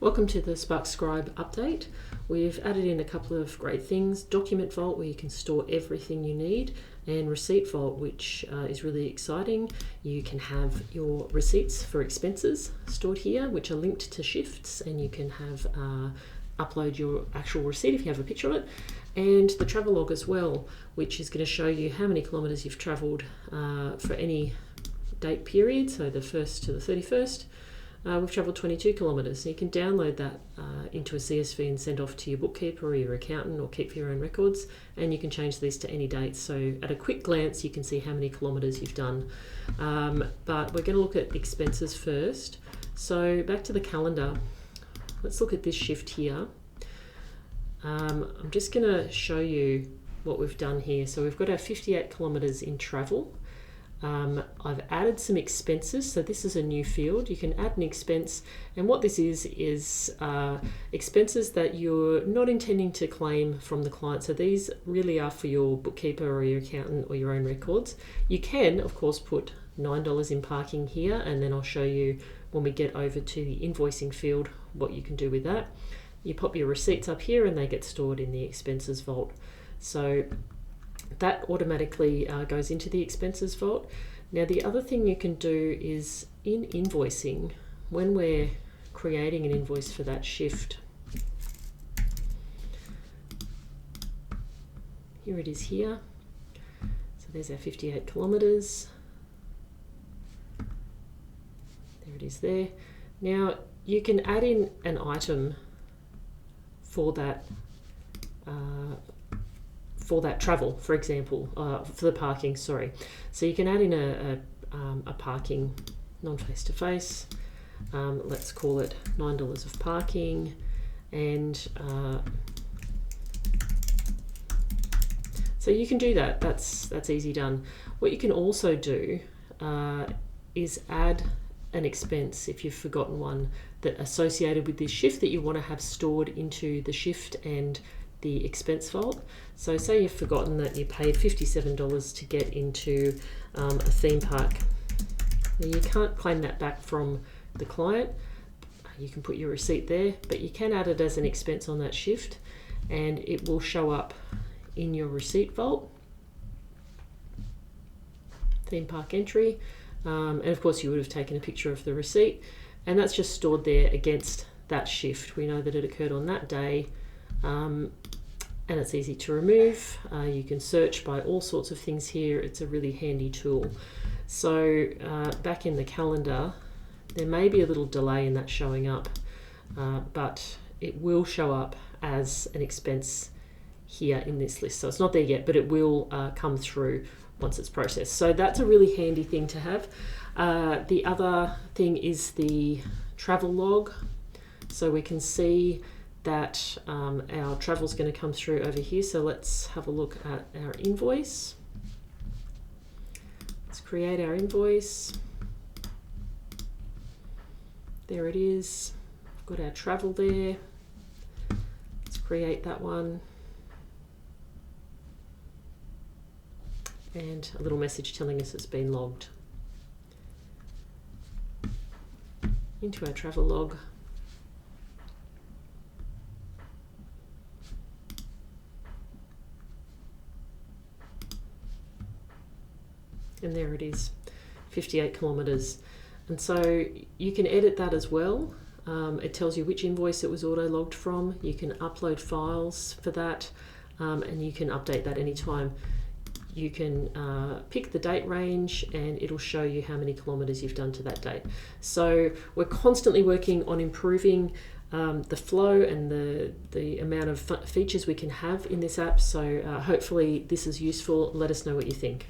Welcome to the Scribe update. We've added in a couple of great things: document vault, where you can store everything you need, and receipt vault, which is really exciting. You can have your receipts for expenses stored here, which are linked to shifts, and you can have upload your actual receipt if you have a picture of it, and the travel log as well, which is going to show you how many kilometres you've travelled for any date period, so the 1st to the 31st. We've travelled 22 kilometres, so you can download that into a CSV and send off to your bookkeeper or your accountant, or keep for your own records, and you can change these to any date. So at a quick glance you can see how many kilometres you've done, but we're going to look at expenses first. So back to the calendar, let's look at this shift here. I'm just going to show you what we've done here. So we've got our 58 kilometres in travel. I've added some expenses, so this is a new field. You can add an expense, and what this is expenses that you're not intending to claim from the client. So these really are for your bookkeeper or your accountant or your own records. You can, of course, put $9 in parking here, and then I'll show you when we get over to the invoicing field what you can do with that. You pop your receipts up here and they get stored in the expenses vault. So that automatically goes into the expenses vault. Now the other thing you can do is in invoicing, when we're creating an invoice for that shift, here it is here. So there's our 58 kilometres. There it is there. Now you can add in an item for that travel, for example, for the parking, sorry. So you can add in a parking non-face-to-face. Let's call it $9 of parking, and so you can do that. That's easy done. What you can also do is add an expense, if you've forgotten one, that associated with this shift that you want to have stored into the shift and the expense vault. So say you've forgotten that you paid $57 to get into a theme park. Now you can't claim that back from the client. You can put your receipt there, but you can add it as an expense on that shift, and it will show up in your receipt vault. Theme park entry, and of course you would have taken a picture of the receipt, and that's just stored there against that shift. We know that it occurred on that day, and it's easy to remove. You can search by all sorts of things here. It's a really handy tool. So back in the calendar, there may be a little delay in that showing up, but it will show up as an expense here in this list. So it's not there yet, but it will come through once it's processed. So that's a really handy thing to have. The other thing is the travel log. So we can see that our travel is going to come through over here. So let's have a look at our invoice. Let's create our invoice. There it is. We've got our travel there. Let's create that one. And a little message telling us it's been logged into our travel log. And there it is, 58 kilometres. And so you can edit that as well. It tells you which invoice it was auto-logged from. You can upload files for that, and you can update that anytime. You can pick the date range, and it'll show you how many kilometres you've done to that date. So we're constantly working on improving the flow and the amount of features we can have in this app. So hopefully this is useful. Let us know what you think.